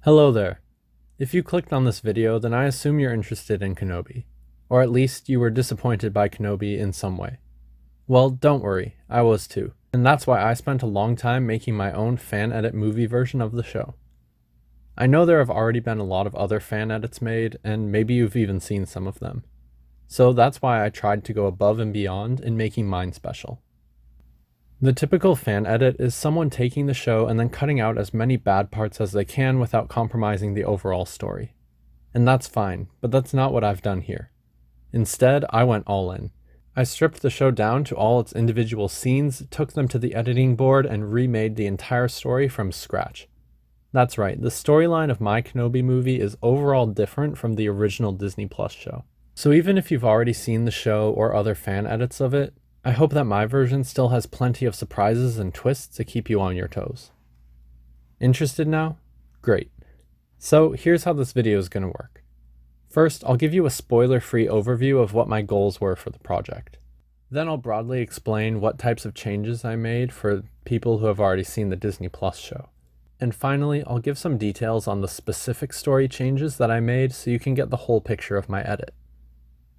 Hello there. If you clicked on this video, then I assume you're interested in Kenobi. Or at least you were disappointed by Kenobi in some way. Well, don't worry, I was too. And that's why I spent a long time making my own fan edit movie version of the show. I know there have already been a lot of other fan edits made, and maybe you've even seen some of them. So that's why I tried to go above and beyond in making mine special. The typical fan edit is someone taking the show and then cutting out as many bad parts as they can without compromising the overall story. And that's fine, but that's not what I've done here. Instead, I went all in. I stripped the show down to all its individual scenes, took them to the editing board, and remade the entire story from scratch. That's right, the storyline of my Kenobi movie is overall different from the original Disney Plus show. So even if you've already seen the show or other fan edits of it, I hope that my version still has plenty of surprises and twists to keep you on your toes. Interested now? Great. So here's how this video is going to work. First, I'll give you a spoiler-free overview of what my goals were for the project. Then I'll broadly explain what types of changes I made for people who have already seen the Disney Plus show. And finally, I'll give some details on the specific story changes that I made so you can get the whole picture of my edit.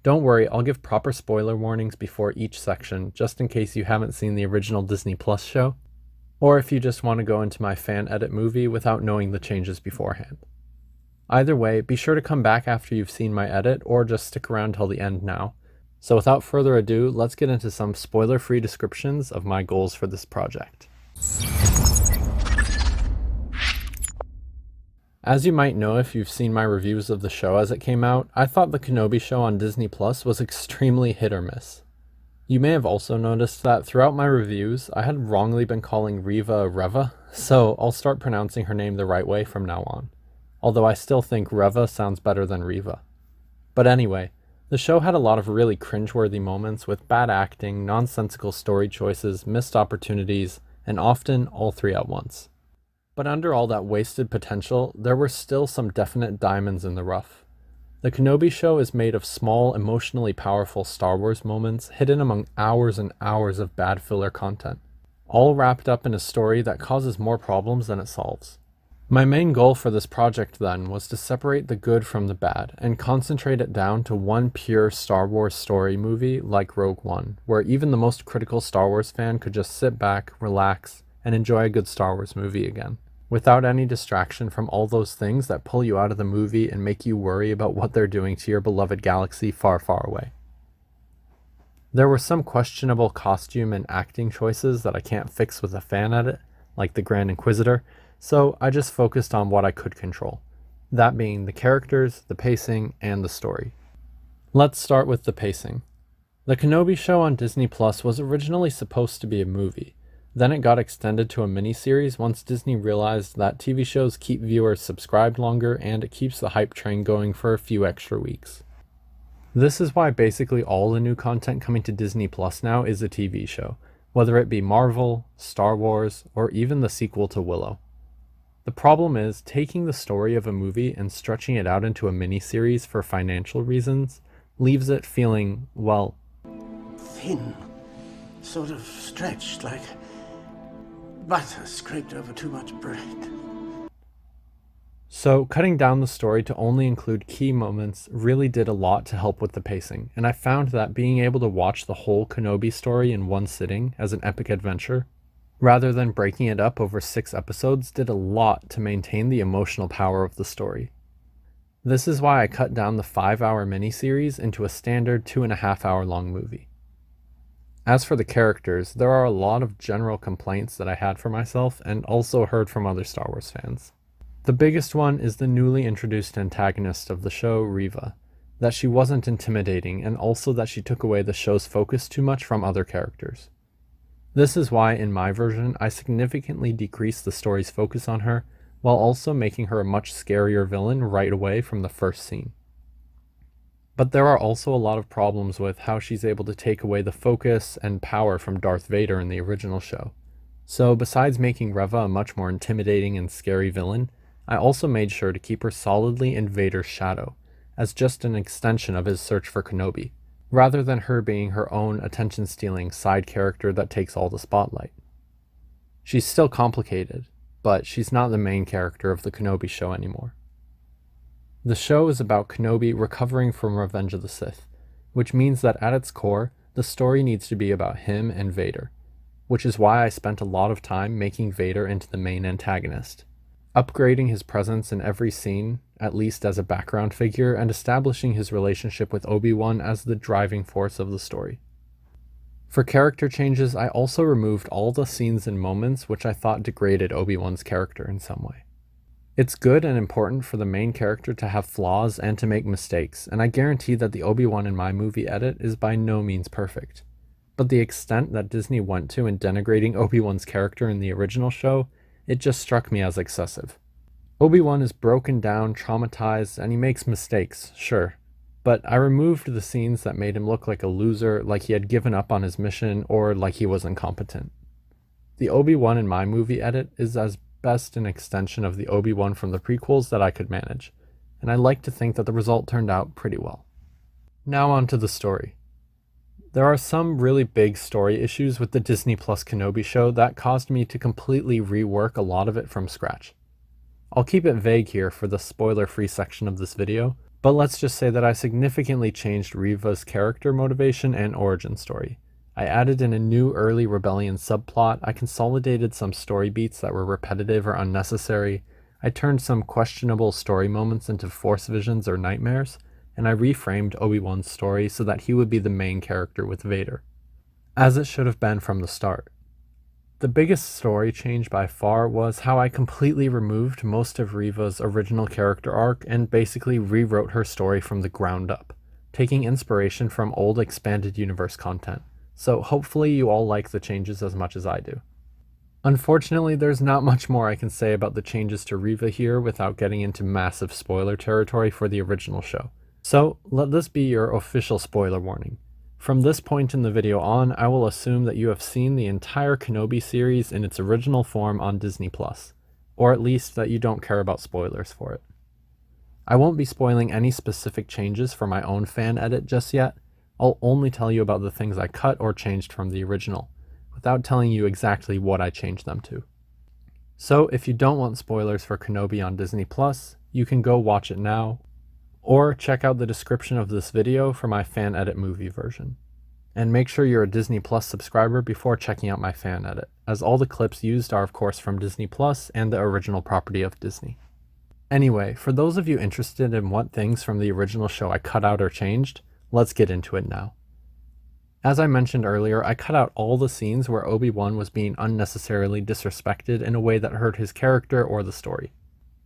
Don't worry, I'll give proper spoiler warnings before each section, just in case you haven't seen the original Disney Plus show, or if you just want to go into my fan edit movie without knowing the changes beforehand. Either way, be sure to come back after you've seen my edit, or just stick around till the end now. So without further ado, let's get into some spoiler-free descriptions of my goals for this project. As you might know if you've seen my reviews of the show as it came out, I thought the Kenobi show on Disney Plus was extremely hit or miss. You may have also noticed that throughout my reviews, I had wrongly been calling Reva, so I'll start pronouncing her name the right way from now on. Although I still think Reva sounds better than Reva. But anyway, the show had a lot of really cringeworthy moments with bad acting, nonsensical story choices, missed opportunities, and often all three at once. But under all that wasted potential, there were still some definite diamonds in the rough. The Kenobi show is made of small, emotionally powerful Star Wars moments hidden among hours and hours of bad filler content, all wrapped up in a story that causes more problems than it solves. My main goal for this project then was to separate the good from the bad and concentrate it down to one pure Star Wars story movie like Rogue One, where even the most critical Star Wars fan could just sit back, relax, and enjoy a good Star Wars movie again, without any distraction from all those things that pull you out of the movie and make you worry about what they're doing to your beloved galaxy far, far away. There were some questionable costume and acting choices that I can't fix with a fan edit, like the Grand Inquisitor, so I just focused on what I could control, that being the characters, the pacing, and the story. Let's start with the pacing. The Kenobi show on Disney Plus was originally supposed to be a movie. Then it got extended to a miniseries once Disney realized that TV shows keep viewers subscribed longer and it keeps the hype train going for a few extra weeks. This is why basically all the new content coming to Disney Plus now is a TV show, whether it be Marvel, Star Wars, or even the sequel to Willow. The problem is, taking the story of a movie and stretching it out into a miniseries for financial reasons leaves it feeling, well, thin, sort of stretched like butter scraped over too much bread. So cutting down the story to only include key moments really did a lot to help with the pacing, and I found that being able to watch the whole Kenobi story in one sitting as an epic adventure, rather than breaking it up over 6 episodes, did a lot to maintain the emotional power of the story. This is why I cut down the 5-hour miniseries into a standard 2.5-hour long movie. As for the characters, there are a lot of general complaints that I had for myself and also heard from other Star Wars fans. The biggest one is the newly introduced antagonist of the show, Reva, that she wasn't intimidating and also that she took away the show's focus too much from other characters. This is why in my version I significantly decreased the story's focus on her while also making her a much scarier villain right away from the first scene. But there are also a lot of problems with how she's able to take away the focus and power from Darth Vader in the original show. So besides making Reva a much more intimidating and scary villain, I also made sure to keep her solidly in Vader's shadow, as just an extension of his search for Kenobi, rather than her being her own attention-stealing side character that takes all the spotlight. She's still complicated, but she's not the main character of the Kenobi show anymore. The show is about Kenobi recovering from Revenge of the Sith, which means that at its core, the story needs to be about him and Vader, which is why I spent a lot of time making Vader into the main antagonist, upgrading his presence in every scene, at least as a background figure, and establishing his relationship with Obi-Wan as the driving force of the story. For character changes, I also removed all the scenes and moments which I thought degraded Obi-Wan's character in some way. It's good and important for the main character to have flaws and to make mistakes, and I guarantee that the Obi-Wan in my movie edit is by no means perfect. But the extent that Disney went to in denigrating Obi-Wan's character in the original show, it just struck me as excessive. Obi-Wan is broken down, traumatized, and he makes mistakes, sure. But I removed the scenes that made him look like a loser, like he had given up on his mission, or like he was incompetent. The Obi-Wan in my movie edit is as best an extension of the Obi-Wan from the prequels that I could manage, and I like to think that the result turned out pretty well. Now on to the story. There are some really big story issues with the Disney Plus Kenobi show that caused me to completely rework a lot of it from scratch. I'll keep it vague here for the spoiler-free section of this video, but let's just say that I significantly changed Reva's character motivation and origin story. I added in a new early rebellion subplot, I consolidated some story beats that were repetitive or unnecessary, I turned some questionable story moments into force visions or nightmares, and I reframed Obi-Wan's story so that he would be the main character with Vader, as it should have been from the start. The biggest story change by far was how I completely removed most of Reva's original character arc and basically rewrote her story from the ground up, taking inspiration from old expanded universe content. So hopefully you all like the changes as much as I do. Unfortunately, there's not much more I can say about the changes to Reva here without getting into massive spoiler territory for the original show. So let this be your official spoiler warning. From this point in the video on, I will assume that you have seen the entire Kenobi series in its original form on Disney+, or at least that you don't care about spoilers for it. I won't be spoiling any specific changes for my own fan edit just yet. I'll only tell you about the things I cut or changed from the original, without telling you exactly what I changed them to. So if you don't want spoilers for Kenobi on Disney+, you can go watch it now, or check out the description of this video for my fan edit movie version. And make sure you're a Disney Plus subscriber before checking out my fan edit, as all the clips used are of course from Disney Plus and the original property of Disney. Anyway, for those of you interested in what things from the original show I cut out or changed, let's get into it now. As I mentioned earlier, I cut out all the scenes where Obi-Wan was being unnecessarily disrespected in a way that hurt his character or the story.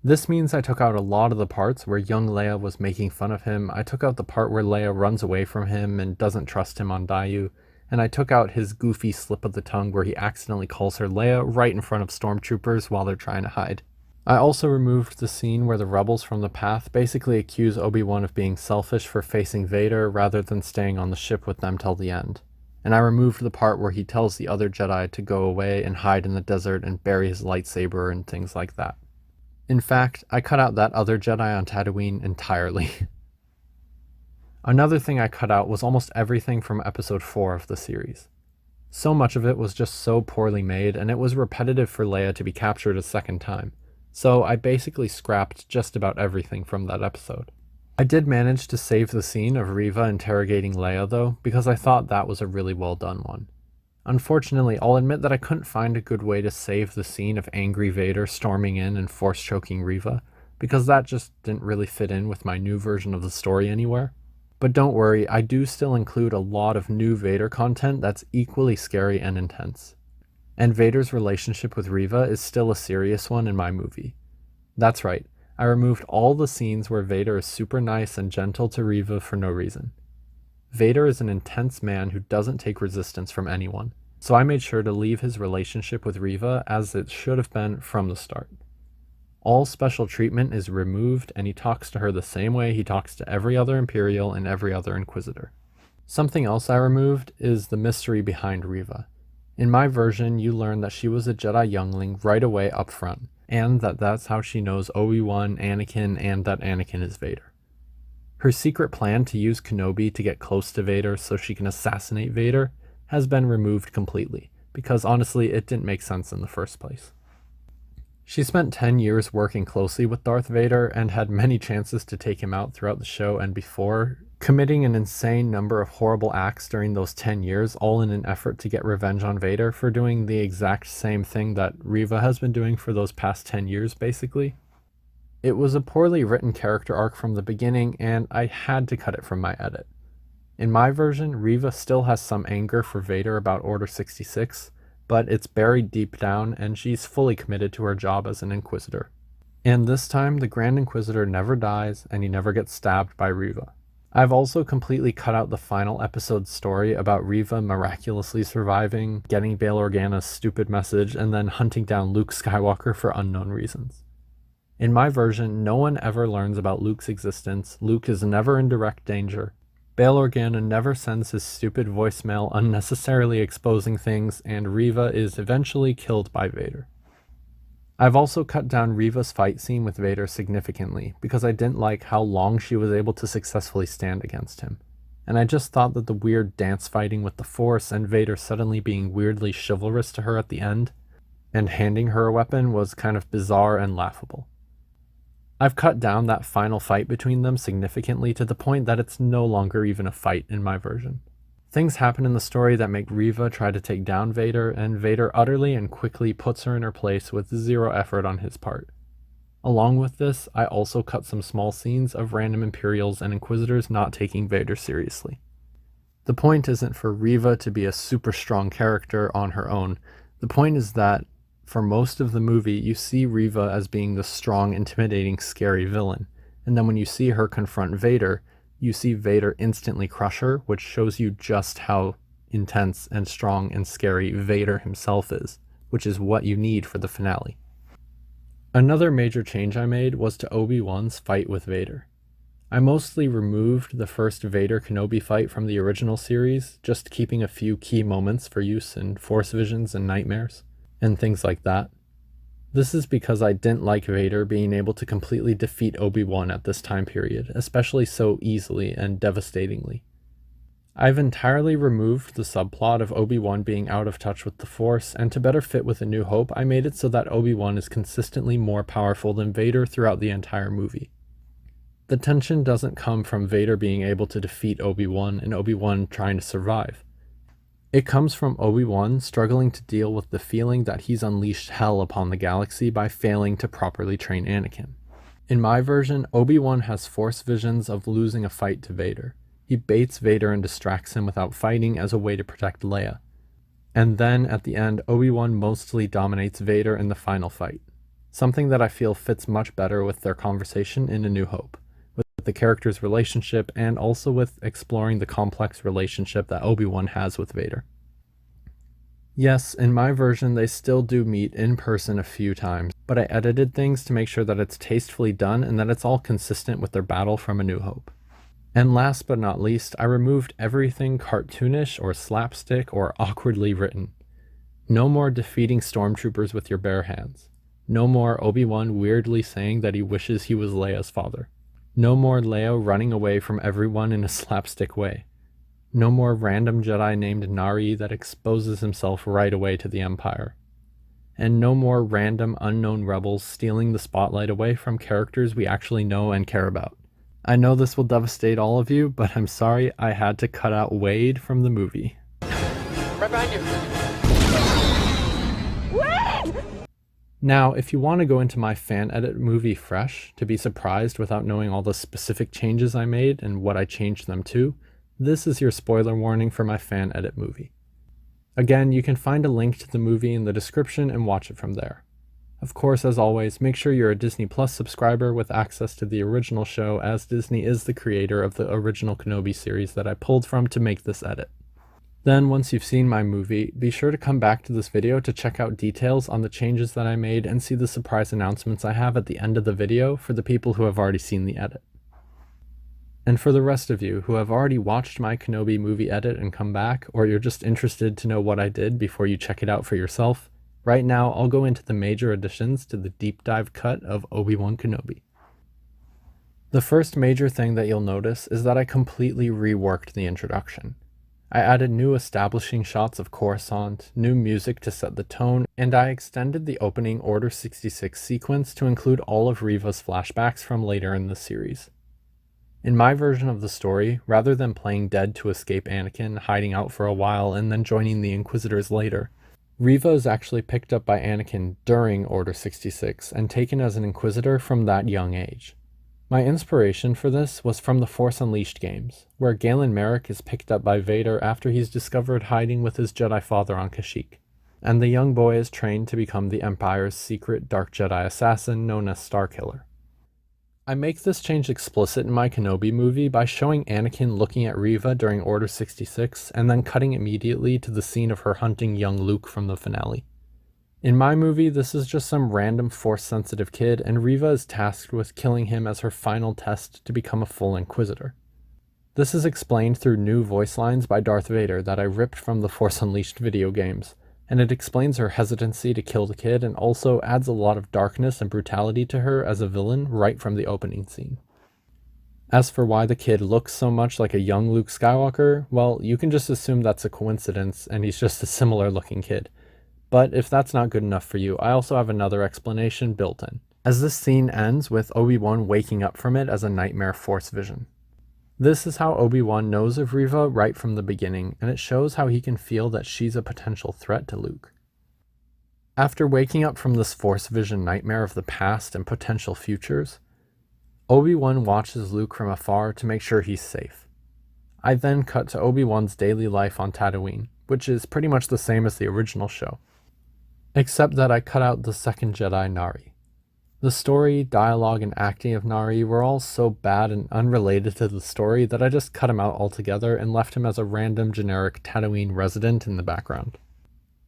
This means I took out a lot of the parts where young Leia was making fun of him, I took out the part where Leia runs away from him and doesn't trust him on Daiyu, and I took out his goofy slip of the tongue where he accidentally calls her Leia right in front of stormtroopers while they're trying to hide. I also removed the scene where the rebels from the path basically accuse Obi-Wan of being selfish for facing Vader rather than staying on the ship with them till the end. And I removed the part where he tells the other Jedi to go away and hide in the desert and bury his lightsaber and things like that. In fact, I cut out that other Jedi on Tatooine entirely. Another thing I cut out was almost everything from episode 4 of the series. So much of it was just so poorly made, and it was repetitive for Leia to be captured a second time. So I basically scrapped just about everything from that episode. I did manage to save the scene of Reva interrogating Leia though, because I thought that was a really well done one. Unfortunately, I'll admit that I couldn't find a good way to save the scene of angry Vader storming in and force-choking Reva, because that just didn't really fit in with my new version of the story anywhere. But don't worry, I do still include a lot of new Vader content that's equally scary and intense. And Vader's relationship with Reva is still a serious one in my movie. That's right, I removed all the scenes where Vader is super nice and gentle to Reva for no reason. Vader is an intense man who doesn't take resistance from anyone, so I made sure to leave his relationship with Reva as it should have been from the start. All special treatment is removed and he talks to her the same way he talks to every other Imperial and every other Inquisitor. Something else I removed is the mystery behind Reva. In my version, you learn that she was a Jedi youngling right away up front, and that's how she knows Obi-Wan, Anakin, and that Anakin is Vader. Her secret plan to use Kenobi to get close to Vader so she can assassinate Vader has been removed completely, because honestly it didn't make sense in the first place. She spent 10 years working closely with Darth Vader and had many chances to take him out throughout the show and before, committing an insane number of horrible acts during those 10 years, all in an effort to get revenge on Vader for doing the exact same thing that Reva has been doing for those past 10 years, basically. It was a poorly written character arc from the beginning, and I had to cut it from my edit. In my version, Reva still has some anger for Vader about Order 66, but it's buried deep down and she's fully committed to her job as an Inquisitor. And this time, the Grand Inquisitor never dies and he never gets stabbed by Reva. I've also completely cut out the final episode's story about Reva miraculously surviving, getting Bail Organa's stupid message, and then hunting down Luke Skywalker for unknown reasons. In my version, no one ever learns about Luke's existence, Luke is never in direct danger, Bail Organa never sends his stupid voicemail unnecessarily exposing things, and Reva is eventually killed by Vader. I've also cut down Reva's fight scene with Vader significantly, because I didn't like how long she was able to successfully stand against him. And I just thought that the weird dance fighting with the Force and Vader suddenly being weirdly chivalrous to her at the end, and handing her a weapon was kind of bizarre and laughable. I've cut down that final fight between them significantly to the point that it's no longer even a fight in my version. Things happen in the story that make Reva try to take down Vader, and Vader utterly and quickly puts her in her place with zero effort on his part. Along with this, I also cut some small scenes of random Imperials and Inquisitors not taking Vader seriously. The point isn't for Reva to be a super strong character on her own. The point is that for most of the movie, you see Reva as being the strong, intimidating, scary villain, and then when you see her confront Vader, you see Vader instantly crush her, which shows you just how intense and strong and scary Vader himself is, which is what you need for the finale. Another major change I made was to Obi-Wan's fight with Vader. I mostly removed the first Vader Kenobi fight from the original series, just keeping a few key moments for use in Force visions and nightmares, and things like that. This is because I didn't like Vader being able to completely defeat Obi-Wan at this time period, especially so easily and devastatingly. I've entirely removed the subplot of Obi-Wan being out of touch with the Force, and to better fit with A New Hope, I made it so that Obi-Wan is consistently more powerful than Vader throughout the entire movie. The tension doesn't come from Vader being able to defeat Obi-Wan and Obi-Wan trying to survive. It comes from Obi-Wan struggling to deal with the feeling that he's unleashed hell upon the galaxy by failing to properly train Anakin. In my version, Obi-Wan has Force visions of losing a fight to Vader. He baits Vader and distracts him without fighting as a way to protect Leia. And then, at the end, Obi-Wan mostly dominates Vader in the final fight. Something that I feel fits much better with their conversation in A New Hope, with the characters' relationship and also with exploring the complex relationship that Obi-Wan has with Vader. Yes, in my version they still do meet in person a few times, but I edited things to make sure that it's tastefully done and that it's all consistent with their battle from A New Hope. And last but not least, I removed everything cartoonish or slapstick or awkwardly written. No more defeating stormtroopers with your bare hands. No more Obi-Wan weirdly saying that he wishes he was Leia's father. No more Leia running away from everyone in a slapstick way. No more random Jedi named Nari that exposes himself right away to the Empire. And no more random unknown rebels stealing the spotlight away from characters we actually know and care about. I know this will devastate all of you, but I'm sorry I had to cut out Wade from the movie. Right behind you. Wait! Now, if you want to go into my fan edit movie fresh, to be surprised without knowing all the specific changes I made and what I changed them to, this is your spoiler warning for my fan edit movie. Again, you can find a link to the movie in the description and watch it from there. Of course, as always, make sure you're a Disney Plus subscriber with access to the original show, as Disney is the creator of the original Kenobi series that I pulled from to make this edit. Then, once you've seen my movie, be sure to come back to this video to check out details on the changes that I made and see the surprise announcements I have at the end of the video for the people who have already seen the edit. And for the rest of you who have already watched my Kenobi movie edit and come back, or you're just interested to know what I did before you check it out for yourself, right now I'll go into the major additions to the deep dive cut of Obi-Wan Kenobi. The first major thing that you'll notice is that I completely reworked the introduction. I added new establishing shots of Coruscant, new music to set the tone, and I extended the opening Order 66 sequence to include all of Reva's flashbacks from later in the series. In my version of the story, rather than playing dead to escape Anakin, hiding out for a while, and then joining the Inquisitors later, Reva is actually picked up by Anakin during Order 66 and taken as an Inquisitor from that young age. My inspiration for this was from the Force Unleashed games, where Galen Merrick is picked up by Vader after he's discovered hiding with his Jedi father on Kashyyyk, and the young boy is trained to become the Empire's secret Dark Jedi assassin known as Starkiller. I make this change explicit in my Kenobi movie by showing Anakin looking at Reva during Order 66 and then cutting immediately to the scene of her hunting young Luke from the finale. In my movie, this is just some random Force-sensitive kid, and Reva is tasked with killing him as her final test to become a full Inquisitor. This is explained through new voice lines by Darth Vader that I ripped from the Force Unleashed video games, and it explains her hesitancy to kill the kid and also adds a lot of darkness and brutality to her as a villain right from the opening scene. As for why the kid looks so much like a young Luke Skywalker, well, you can just assume that's a coincidence and he's just a similar looking kid. But if that's not good enough for you, I also have another explanation built in, as this scene ends with Obi-Wan waking up from it as a nightmare Force vision. This is how Obi-Wan knows of Reva right from the beginning, and it shows how he can feel that she's a potential threat to Luke. After waking up from this Force vision nightmare of the past and potential futures, Obi-Wan watches Luke from afar to make sure he's safe. I then cut to Obi-Wan's daily life on Tatooine, which is pretty much the same as the original show, except that I cut out the second Jedi, Nari. The story, dialogue, and acting of Nari were all so bad and unrelated to the story that I just cut him out altogether and left him as a random generic Tatooine resident in the background.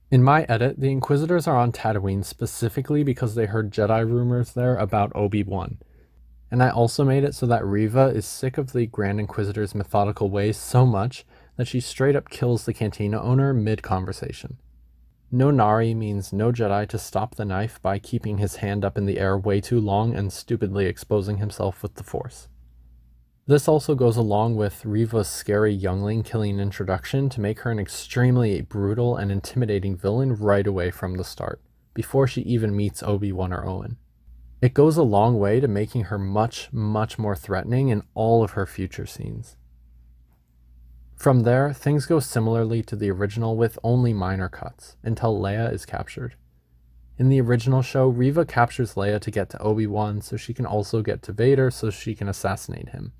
In my edit, the Inquisitors are on Tatooine specifically because they heard Jedi rumors there about Obi-Wan, and I also made it so that Reva is sick of the Grand Inquisitor's methodical ways so much that she straight up kills the cantina owner mid-conversation. No Nari means no Jedi to stop the knife by keeping his hand up in the air way too long and stupidly exposing himself with the Force. This also goes along with Reva's scary youngling killing introduction to make her an extremely brutal and intimidating villain right away from the start, before she even meets Obi-Wan or Owen. It goes a long way to making her much, much more threatening in all of her future scenes. From there, things go similarly to the original with only minor cuts, until Leia is captured. In the original show, Reva captures Leia to get to Obi-Wan so she can also get to Vader so she can assassinate him.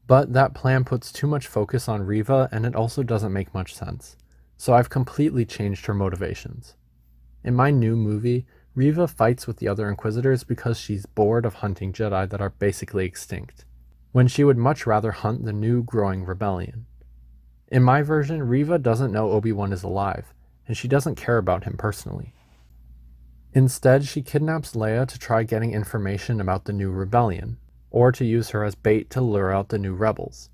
But that plan puts too much focus on Reva and it also doesn't make much sense, so I've completely changed her motivations. In my new movie, Reva fights with the other Inquisitors because she's bored of hunting Jedi that are basically extinct, when she would much rather hunt the new growing rebellion. In my version, Reva doesn't know Obi-Wan is alive, and she doesn't care about him personally. Instead, she kidnaps Leia to try getting information about the new rebellion, or to use her as bait to lure out the new rebels.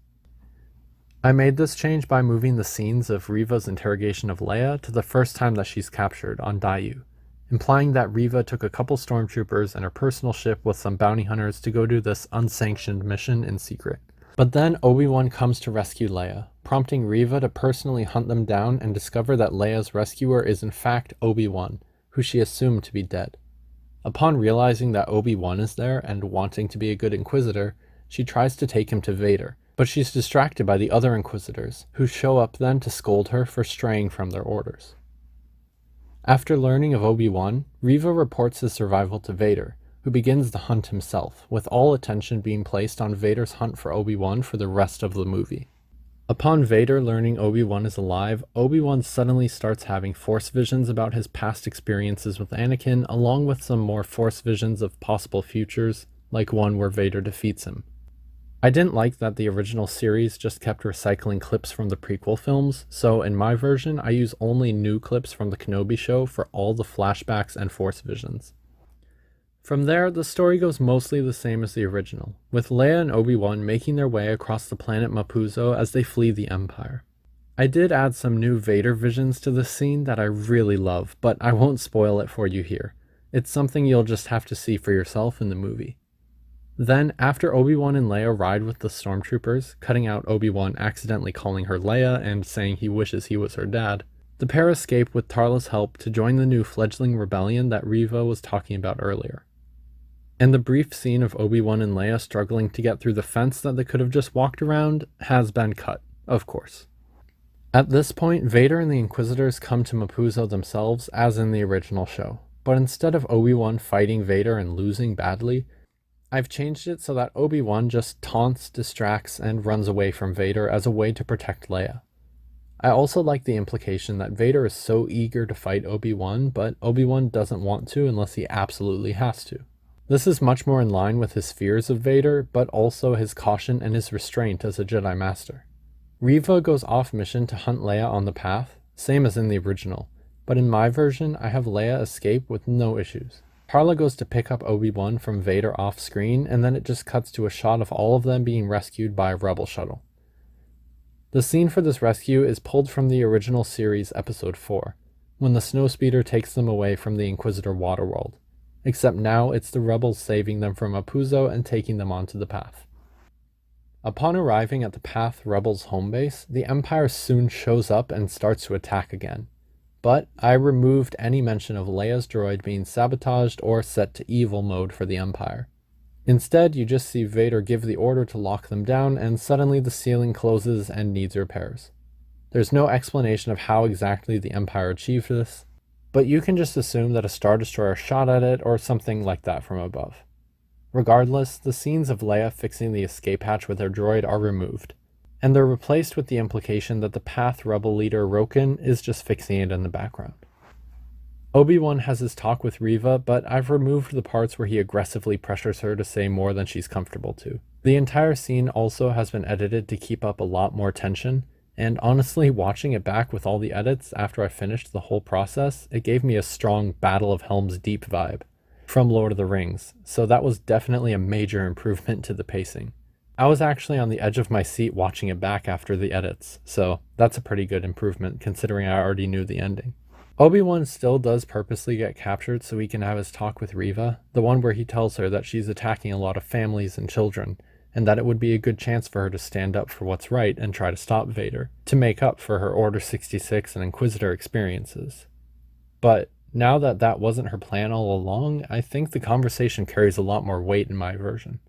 I made this change by moving the scenes of Reva's interrogation of Leia to the first time that she's captured on Daiyu, implying that Reva took a couple stormtroopers and her personal ship with some bounty hunters to go do this unsanctioned mission in secret. But then Obi-Wan comes to rescue Leia, prompting Reva to personally hunt them down and discover that Leia's rescuer is in fact Obi-Wan, who she assumed to be dead. Upon realizing that Obi-Wan is there and wanting to be a good Inquisitor, she tries to take him to Vader, but she's distracted by the other Inquisitors, who show up then to scold her for straying from their orders. After learning of Obi-Wan, Reva reports his survival to Vader, who begins the hunt himself, with all attention being placed on Vader's hunt for Obi-Wan for the rest of the movie. Upon Vader learning Obi-Wan is alive, Obi-Wan suddenly starts having Force visions about his past experiences with Anakin, along with some more Force visions of possible futures, like one where Vader defeats him. I didn't like that the original series just kept recycling clips from the prequel films, so in my version I use only new clips from the Kenobi show for all the flashbacks and Force visions. From there, the story goes mostly the same as the original, with Leia and Obi-Wan making their way across the planet Mapuzo as they flee the Empire. I did add some new Vader visions to this scene that I really love, but I won't spoil it for you here. It's something you'll just have to see for yourself in the movie. Then, after Obi-Wan and Leia ride with the stormtroopers, cutting out Obi-Wan accidentally calling her Leia and saying he wishes he was her dad, the pair escape with Tarla's help to join the new fledgling rebellion that Reva was talking about earlier. And the brief scene of Obi-Wan and Leia struggling to get through the fence that they could have just walked around has been cut, of course. At this point, Vader and the Inquisitors come to Mapuzo themselves, as in the original show. But instead of Obi-Wan fighting Vader and losing badly, I've changed it so that Obi-Wan just taunts, distracts, and runs away from Vader as a way to protect Leia. I also like the implication that Vader is so eager to fight Obi-Wan, but Obi-Wan doesn't want to unless he absolutely has to. This is much more in line with his fears of Vader, but also his caution and his restraint as a Jedi Master. Reva goes off mission to hunt Leia on the path, same as in the original, but in my version I have Leia escape with no issues. Tarla goes to pick up Obi-Wan from Vader off screen, and then it just cuts to a shot of all of them being rescued by a rebel shuttle. The scene for this rescue is pulled from the original series episode 4, when the snowspeeder takes them away from the Inquisitor Waterworld, except now it's the rebels saving them from Mapuzo and taking them onto the path. Upon arriving at the Path Rebels' home base, the Empire soon shows up and starts to attack again. But I removed any mention of Leia's droid being sabotaged or set to evil mode for the Empire. Instead, you just see Vader give the order to lock them down, and suddenly the ceiling closes and needs repairs. There's no explanation of how exactly the Empire achieved this, but you can just assume that a Star Destroyer shot at it or something like that from above. Regardless, the scenes of Leia fixing the escape hatch with her droid are removed, and they're replaced with the implication that the Path Rebel leader Roken is just fixing it in the background. Obi-Wan has his talk with Reva, but I've removed the parts where he aggressively pressures her to say more than she's comfortable to. The entire scene also has been edited to keep up a lot more tension, and honestly, watching it back with all the edits after I finished the whole process, it gave me a strong Battle of Helm's Deep vibe from Lord of the Rings, so that was definitely a major improvement to the pacing. I was actually on the edge of my seat watching it back after the edits, so that's a pretty good improvement considering I already knew the ending. Obi-Wan still does purposely get captured so he can have his talk with Reva, the one where he tells her that she's attacking a lot of families and children, and that it would be a good chance for her to stand up for what's right and try to stop Vader, to make up for her Order 66 and Inquisitor experiences. But now that that wasn't her plan all along, I think the conversation carries a lot more weight in my version.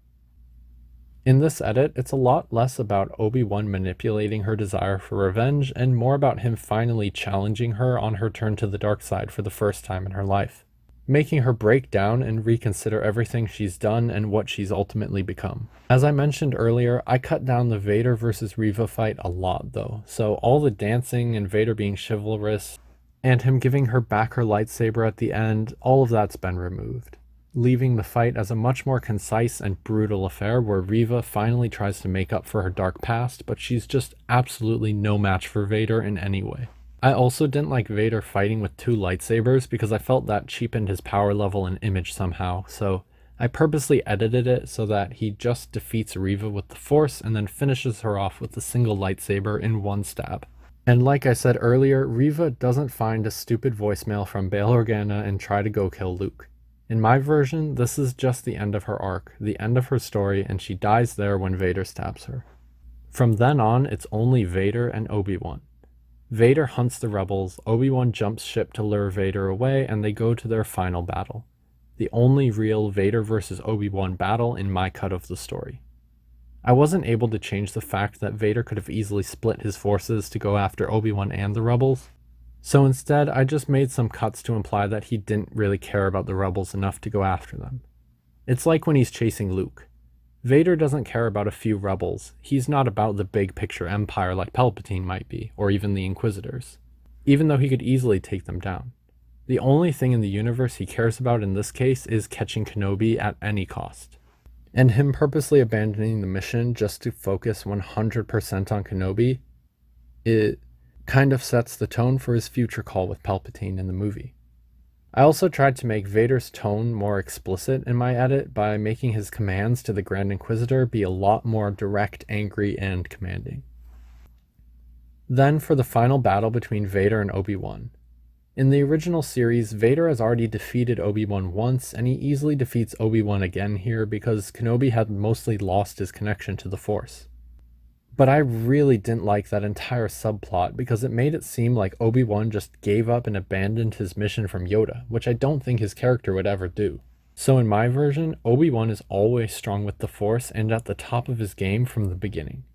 In this edit, it's a lot less about Obi-Wan manipulating her desire for revenge and more about him finally challenging her on her turn to the dark side for the first time in her life, making her break down and reconsider everything she's done and what she's ultimately become. As I mentioned earlier, I cut down the Vader versus Reva fight a lot though, so all the dancing and Vader being chivalrous, and him giving her back her lightsaber at the end, all of that's been removed, leaving the fight as a much more concise and brutal affair where Reva finally tries to make up for her dark past, but she's just absolutely no match for Vader in any way. I also didn't like Vader fighting with two lightsabers because I felt that cheapened his power level and image somehow, so I purposely edited it so that he just defeats Reva with the Force and then finishes her off with a single lightsaber in one stab. And like I said earlier, Reva doesn't find a stupid voicemail from Bail Organa and try to go kill Luke. In my version, this is just the end of her arc, the end of her story, and she dies there when Vader stabs her. From then on, it's only Vader and Obi-Wan. Vader hunts the rebels, Obi-Wan jumps ship to lure Vader away, and they go to their final battle. The only real Vader versus Obi-Wan battle in my cut of the story. I wasn't able to change the fact that Vader could have easily split his forces to go after Obi-Wan and the rebels, so instead I just made some cuts to imply that he didn't really care about the rebels enough to go after them. It's like when he's chasing Luke. Vader doesn't care about a few rebels, he's not about the big picture empire like Palpatine might be, or even the Inquisitors, even though he could easily take them down. The only thing in the universe he cares about in this case is catching Kenobi at any cost. And him purposely abandoning the mission just to focus 100% on Kenobi, it kind of sets the tone for his future call with Palpatine in the movie. I also tried to make Vader's tone more explicit in my edit by making his commands to the Grand Inquisitor be a lot more direct, angry, and commanding. Then for the final battle between Vader and Obi-Wan. In the original series, Vader has already defeated Obi-Wan once, and he easily defeats Obi-Wan again here because Kenobi had mostly lost his connection to the Force. But I really didn't like that entire subplot because it made it seem like Obi-Wan just gave up and abandoned his mission from Yoda, which I don't think his character would ever do. So in my version, Obi-Wan is always strong with the Force and at the top of his game from the beginning.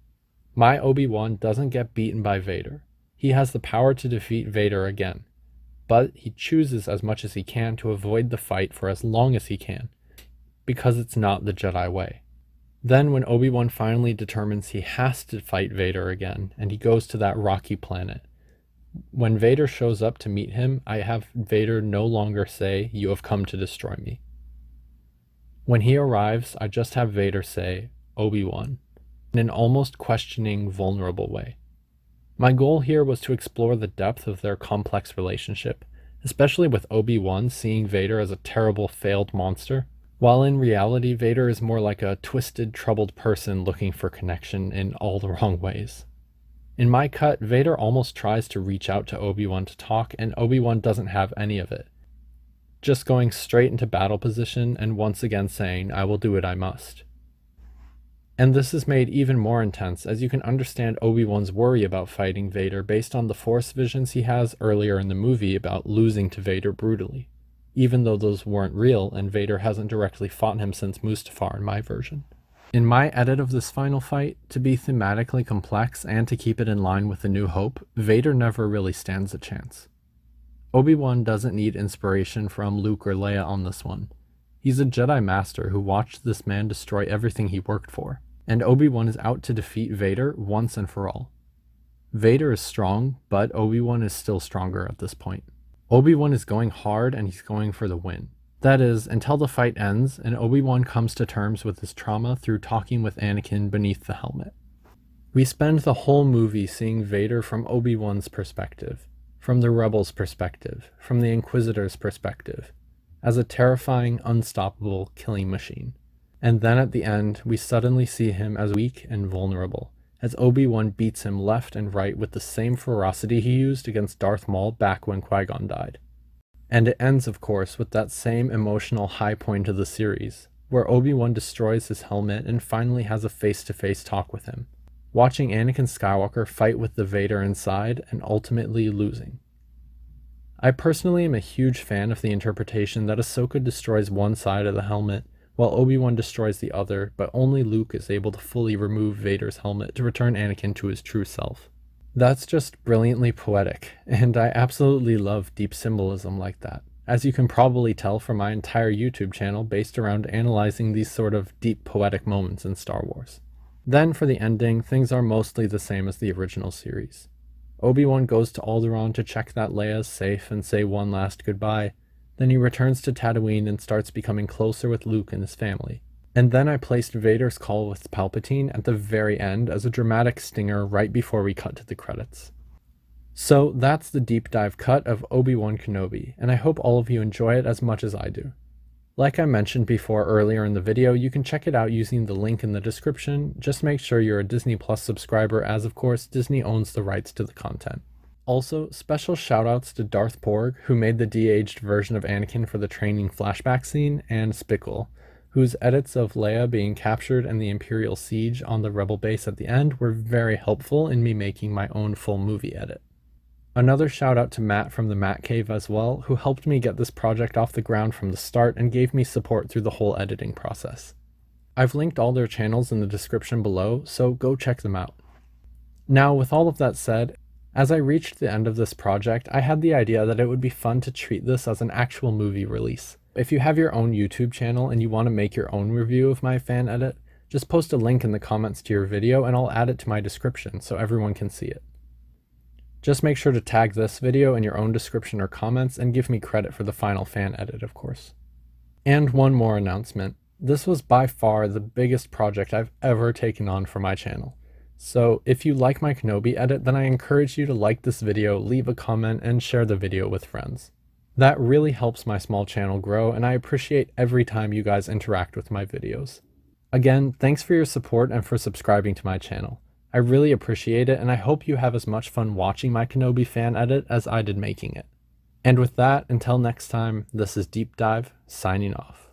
My Obi-Wan doesn't get beaten by Vader. He has the power to defeat Vader again, but he chooses as much as he can to avoid the fight for as long as he can, because it's not the Jedi way. Then when Obi-Wan finally determines he has to fight Vader again, and he goes to that rocky planet, when Vader shows up to meet him, I have Vader no longer say, "You have come to destroy me." When he arrives, I just have Vader say, "Obi-Wan," in an almost questioning, vulnerable way. My goal here was to explore the depth of their complex relationship, especially with Obi-Wan seeing Vader as a terrible, failed monster, while in reality Vader is more like a twisted, troubled person looking for connection in all the wrong ways. In my cut, Vader almost tries to reach out to Obi-Wan to talk, and Obi-Wan doesn't have any of it. Just going straight into battle position and once again saying, "I will do what I must." And this is made even more intense as you can understand Obi-Wan's worry about fighting Vader based on the Force visions he has earlier in the movie about losing to Vader brutally, even though those weren't real and Vader hasn't directly fought him since Mustafar in my version. In my edit of this final fight, to be thematically complex and to keep it in line with A New Hope, Vader never really stands a chance. Obi-Wan doesn't need inspiration from Luke or Leia on this one. He's a Jedi Master who watched this man destroy everything he worked for, and Obi-Wan is out to defeat Vader once and for all. Vader is strong, but Obi-Wan is still stronger at this point. Obi-Wan is going hard and he's going for the win. That is, until the fight ends and Obi-Wan comes to terms with his trauma through talking with Anakin beneath the helmet. We spend the whole movie seeing Vader from Obi-Wan's perspective, from the Rebels' perspective, from the Inquisitor's perspective, as a terrifying, unstoppable killing machine. And then at the end, we suddenly see him as weak and vulnerable, as Obi-Wan beats him left and right with the same ferocity he used against Darth Maul back when Qui-Gon died. And it ends, of course, with that same emotional high point of the series, where Obi-Wan destroys his helmet and finally has a face-to-face talk with him, watching Anakin Skywalker fight with the Vader inside and ultimately losing. I personally am a huge fan of the interpretation that Ahsoka destroys one side of the helmet, while Obi-Wan destroys the other, but only Luke is able to fully remove Vader's helmet to return Anakin to his true self. That's just brilliantly poetic, and I absolutely love deep symbolism like that, as you can probably tell from my entire YouTube channel based around analyzing these sort of deep poetic moments in Star Wars. Then for the ending, things are mostly the same as the original series. Obi-Wan goes to Alderaan to check that Leia's safe and say one last goodbye. Then he returns to Tatooine and starts becoming closer with Luke and his family. And then I placed Vader's call with Palpatine at the very end as a dramatic stinger right before we cut to the credits. So that's the deep dive cut of Obi-Wan Kenobi, and I hope all of you enjoy it as much as I do. Like I mentioned before earlier in the video, you can check it out using the link in the description. Just make sure you're a Disney Plus subscriber, as of course Disney owns the rights to the content. Also, special shoutouts to Darth Porg, who made the de-aged version of Anakin for the training flashback scene, and Spickle, whose edits of Leia being captured and the Imperial siege on the Rebel base at the end were very helpful in me making my own full movie edit. Another shout out to Matt from the Matt Cave as well, who helped me get this project off the ground from the start and gave me support through the whole editing process. I've linked all their channels in the description below, so go check them out. Now, with all of that said, as I reached the end of this project, I had the idea that it would be fun to treat this as an actual movie release. If you have your own YouTube channel and you want to make your own review of my fan edit, just post a link in the comments to your video and I'll add it to my description so everyone can see it. Just make sure to tag this video in your own description or comments and give me credit for the final fan edit, of course. And one more announcement. This was by far the biggest project I've ever taken on for my channel. So if you like my Kenobi edit, then I encourage you to like this video, leave a comment, and share the video with friends. That really helps my small channel grow, and I appreciate every time you guys interact with my videos. Again, thanks for your support and for subscribing to my channel. I really appreciate it, and I hope you have as much fun watching my Kenobi fan edit as I did making it. And with that, until next time, this is Deep Dive, signing off.